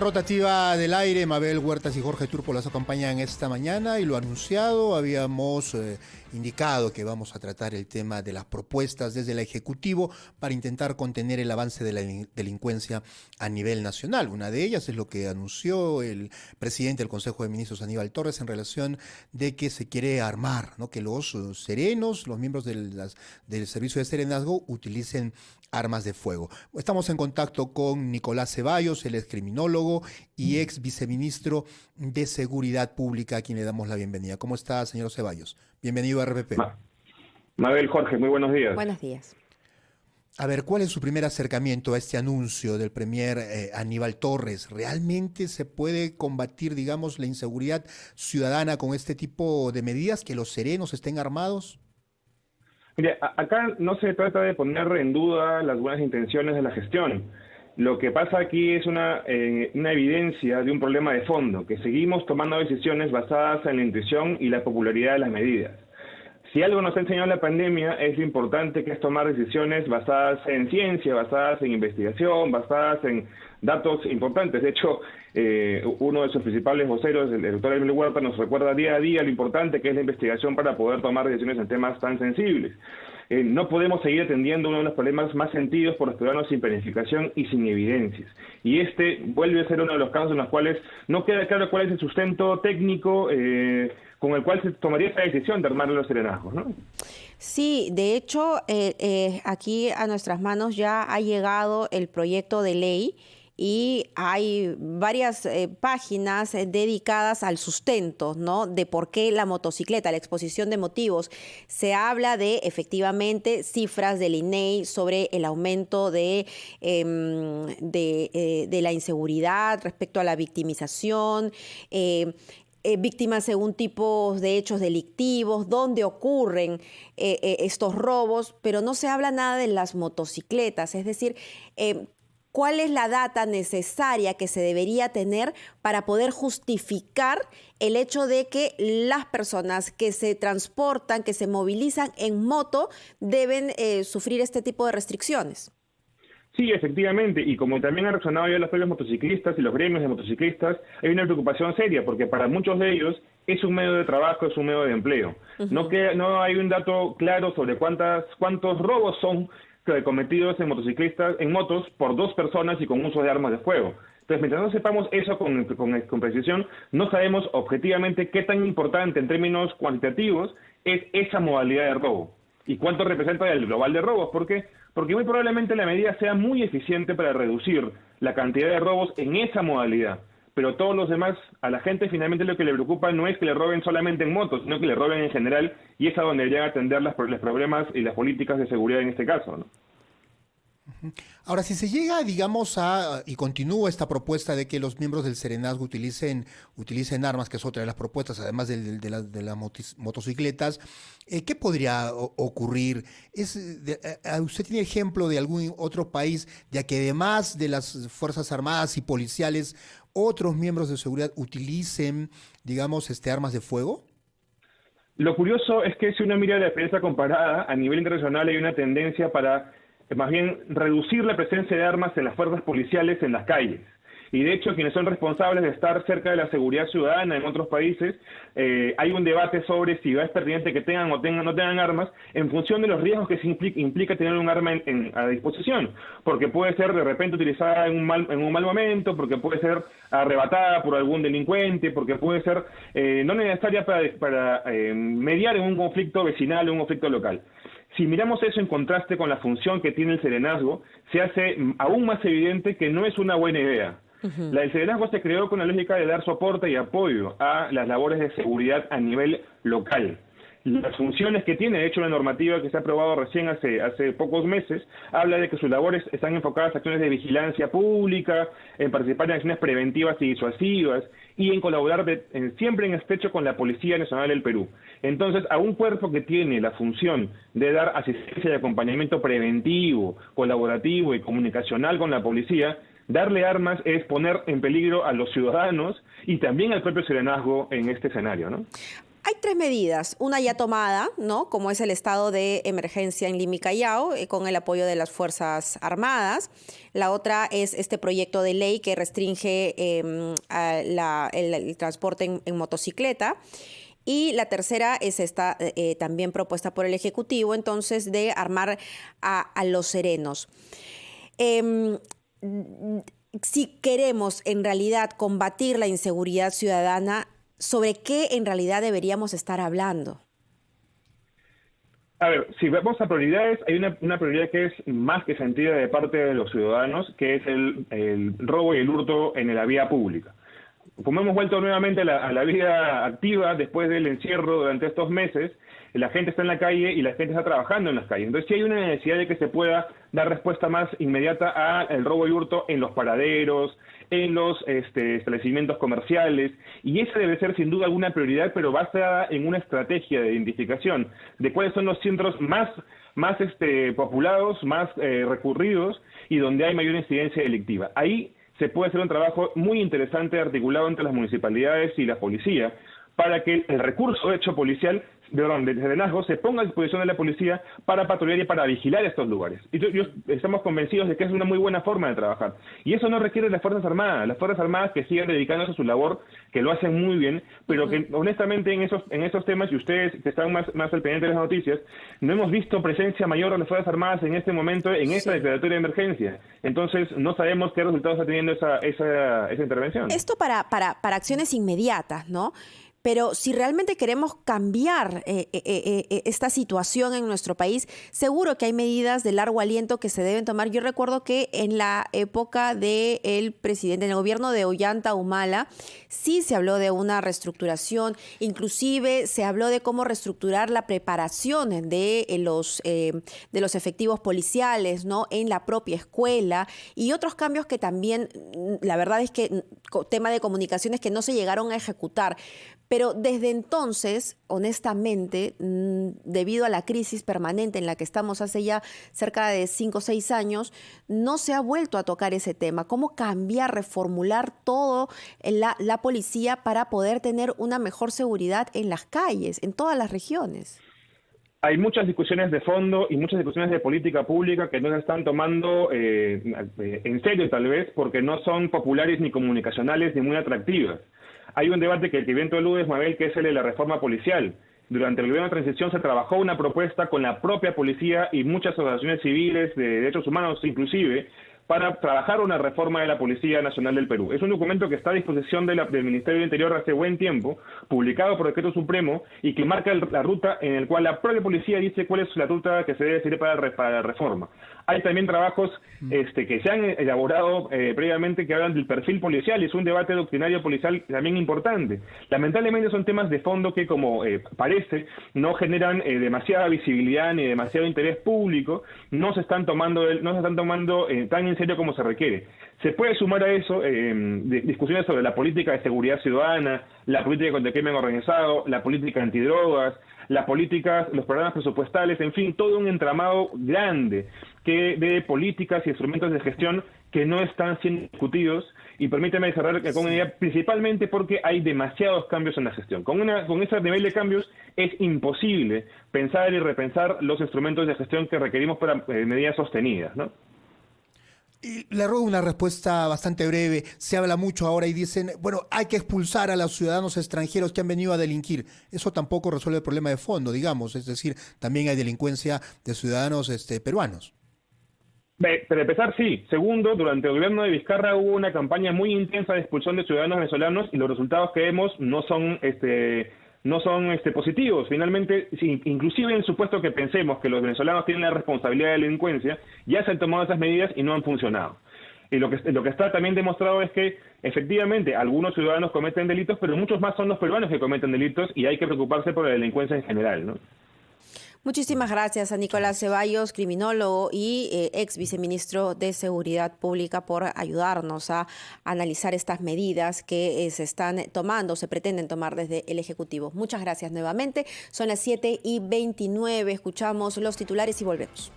Rotativa del aire, Mabel Huertas y Jorge Turpo las acompañan esta mañana y lo anunciado, habíamos indicado que vamos a tratar el tema de las propuestas desde el Ejecutivo para intentar contener el avance de la delincuencia a nivel nacional. Una de ellas es lo que anunció el presidente del Consejo de Ministros, Aníbal Torres, en relación de que se quiere armar, ¿no? Que los serenos, los miembros del Servicio de Serenazgo utilicen armas de fuego. Estamos en contacto con Nicolás Ceballos, él es criminólogo y ex viceministro de Seguridad Pública, a quien le damos la bienvenida. ¿Cómo está, señor Ceballos? Bienvenido a RPP. Mabel, Jorge, muy buenos días. Buenos días. A ver, ¿cuál es su primer acercamiento a este anuncio del premier Aníbal Torres? ¿Realmente se puede combatir, digamos, la inseguridad ciudadana con este tipo de medidas, que los serenos estén armados? Mire, acá no se trata de poner en duda las buenas intenciones de la gestión. Lo que pasa aquí es una evidencia de un problema de fondo, que seguimos tomando decisiones basadas en la intuición y la popularidad de las medidas. Si algo nos ha enseñado la pandemia es lo importante que es tomar decisiones basadas en ciencia, basadas en investigación, basadas en datos importantes. De hecho, uno de sus principales voceros, el doctor Aníbal Huerta, nos recuerda día a día lo importante que es la investigación para poder tomar decisiones en temas tan sensibles. No podemos seguir atendiendo uno de los problemas más sentidos por los ciudadanos sin planificación y sin evidencias. Y este vuelve a ser uno de los casos en los cuales no queda claro cuál es el sustento técnico con el cual se tomaría esta decisión de armar los serenazgos, ¿no? Sí, de hecho, aquí a nuestras manos ya ha llegado el proyecto de ley y hay varias páginas dedicadas al sustento, ¿no? De por qué la motocicleta, la exposición de motivos. Se habla de, efectivamente, cifras del INEI sobre el aumento de la inseguridad respecto a la victimización, víctimas según tipos de hechos delictivos, dónde ocurren estos robos, pero no se habla nada de las motocicletas, es decir, ¿cuál es la data necesaria que se debería tener para poder justificar el hecho de que las personas que se transportan, que se movilizan en moto, deben sufrir este tipo de restricciones? Sí, efectivamente, y como también han reaccionado ya los propios motociclistas y los gremios de motociclistas, hay una preocupación seria, porque para muchos de ellos es un medio de trabajo, es un medio de empleo. No hay un dato claro sobre cuántos robos son cometidos en motociclistas, en motos, por dos personas y con uso de armas de fuego. Entonces, mientras no sepamos eso con precisión, no sabemos objetivamente qué tan importante en términos cuantitativos es esa modalidad de robo y cuánto representa el global de robos. ¿Por qué? Porque muy probablemente la medida sea muy eficiente para reducir la cantidad de robos en esa modalidad. Pero todos los demás, a la gente finalmente lo que le preocupa no es que le roben solamente en motos, sino que le roben en general, y es a donde deberían atender los problemas y las políticas de seguridad en este caso, ¿no? Ahora, si se llega, digamos, y continúa esta propuesta de que los miembros del Serenazgo utilicen armas, que es otra de las propuestas, además de las motocicletas, ¿qué podría ocurrir? ¿Usted tiene ejemplo de algún otro país de que además de las Fuerzas Armadas y policiales, otros miembros de seguridad utilicen, digamos, armas de fuego? Lo curioso es que si uno mira la experiencia comparada, a nivel internacional hay una tendencia para más bien reducir la presencia de armas en las fuerzas policiales en las calles. Y de hecho, quienes son responsables de estar cerca de la seguridad ciudadana en otros países, hay un debate sobre si es pertinente que tengan o no tengan armas en función de los riesgos que implica tener un arma a disposición. Porque puede ser de repente utilizada en un mal momento, porque puede ser arrebatada por algún delincuente, porque puede ser no necesaria para mediar en un conflicto vecinal o un conflicto local. Si miramos eso en contraste con la función que tiene el serenazgo, se hace aún más evidente que no es una buena idea. El serenazgo se creó con la lógica de dar soporte y apoyo a las labores de seguridad a nivel local. Las funciones que tiene, de hecho, la normativa que se ha aprobado recién hace pocos meses, habla de que sus labores están enfocadas a acciones de vigilancia pública, en participar en acciones preventivas y disuasivas, y en colaborar siempre en estrecho con la Policía Nacional del Perú. Entonces, a un cuerpo que tiene la función de dar asistencia y acompañamiento preventivo, colaborativo y comunicacional con la policía, darle armas es poner en peligro a los ciudadanos y también al propio serenazgo en este escenario, ¿no? Hay tres medidas. Una ya tomada, ¿no? Como es el estado de emergencia en Lima y Callao, con el apoyo de las Fuerzas Armadas. La otra es este proyecto de ley que restringe el transporte en motocicleta. Y la tercera es esta, también propuesta por el Ejecutivo, entonces, de armar a los serenos. Si queremos en realidad combatir la inseguridad ciudadana, ¿sobre qué en realidad deberíamos estar hablando? A ver, si vamos a prioridades, hay una prioridad que es más que sentida de parte de los ciudadanos, que es el robo y el hurto en la vía pública. Como hemos vuelto nuevamente a la vida activa después del encierro durante estos meses, la gente está en la calle y la gente está trabajando en las calles. Entonces sí hay una necesidad de que se pueda dar respuesta más inmediata al robo y hurto en los paraderos, en los establecimientos comerciales, y esa debe ser sin duda alguna prioridad, pero basada en una estrategia de identificación de cuáles son los centros más populados, más recurridos y donde hay mayor incidencia delictiva. Ahí se puede hacer un trabajo muy interesante articulado entre las municipalidades y la policía para que el recurso hecho policial de serenazgo se ponga a disposición de la policía para patrullar y para vigilar estos lugares. Y estamos convencidos de que es una muy buena forma de trabajar. Y eso no requiere de las Fuerzas Armadas que sigan dedicándose a su labor, que lo hacen muy bien, pero que honestamente en esos temas, y ustedes que están más al pendiente de las noticias, no hemos visto presencia mayor de las Fuerzas Armadas en este momento, en esta declaratoria de emergencia. Entonces no sabemos qué resultados está teniendo esa intervención. Esto para acciones inmediatas, ¿no? Pero si realmente queremos cambiar esta situación en nuestro país, seguro que hay medidas de largo aliento que se deben tomar. Yo recuerdo que en la época del presidente, en el gobierno de Ollanta Humala, sí se habló de una reestructuración, inclusive se habló de cómo reestructurar la preparación de los efectivos policiales, ¿no?, en la propia escuela, y otros cambios que también, la verdad es que tema de comunicaciones que no se llegaron a ejecutar. Pero desde entonces, honestamente, debido a la crisis permanente en la que estamos hace ya cerca de 5 o 6 años, no se ha vuelto a tocar ese tema. ¿Cómo cambiar, reformular todo la policía para poder tener una mejor seguridad en las calles, en todas las regiones? Hay muchas discusiones de fondo y muchas discusiones de política pública que no se están tomando en serio, tal vez, porque no son populares ni comunicacionales ni muy atractivas. Hay un debate que bien tú aludes, Mabel, que es el de la reforma policial. Durante el gobierno de transición se trabajó una propuesta con la propia policía y muchas asociaciones civiles de derechos humanos inclusive, para trabajar una reforma de la Policía Nacional del Perú. Es un documento que está a disposición del Ministerio del Interior hace buen tiempo, publicado por Decreto Supremo, y que marca la ruta en el cual la propia policía dice cuál es la ruta que se debe seguir para la reforma. Hay también trabajos que se han elaborado previamente que hablan del perfil policial, y es un debate doctrinario policial también importante. Lamentablemente son temas de fondo que, como parece, no generan demasiada visibilidad ni demasiado interés público, no se están tomando tan en serio como se requiere. Se puede sumar a eso discusiones sobre la política de seguridad ciudadana, la política contra el crimen organizado, la política antidrogas, las políticas, los programas presupuestales, en fin, todo un entramado grande de políticas y instrumentos de gestión que no están siendo discutidos. Y permíteme cerrar con una idea, principalmente porque hay demasiados cambios en la gestión. Con ese nivel de cambios es imposible pensar y repensar los instrumentos de gestión que requerimos para medidas sostenidas, ¿no? Y le ruego una respuesta bastante breve. Se habla mucho ahora y dicen, bueno, hay que expulsar a los ciudadanos extranjeros que han venido a delinquir. Eso tampoco resuelve el problema de fondo, digamos. Es decir, también hay delincuencia de ciudadanos peruanos. Para empezar, sí. Segundo, durante el gobierno de Vizcarra hubo una campaña muy intensa de expulsión de ciudadanos venezolanos y los resultados que vemos no son positivos. Finalmente, inclusive en el supuesto que pensemos que los venezolanos tienen la responsabilidad de la delincuencia, ya se han tomado esas medidas y no han funcionado. Y lo que está también demostrado es que efectivamente algunos ciudadanos cometen delitos, pero muchos más son los peruanos que cometen delitos y hay que preocuparse por la delincuencia en general, ¿no? Muchísimas gracias a Nicolás Ceballos, criminólogo y ex viceministro de Seguridad Pública, por ayudarnos a analizar estas medidas que se están tomando, se pretenden tomar desde el Ejecutivo. Muchas gracias nuevamente. Son las 7:29. Escuchamos los titulares y volvemos.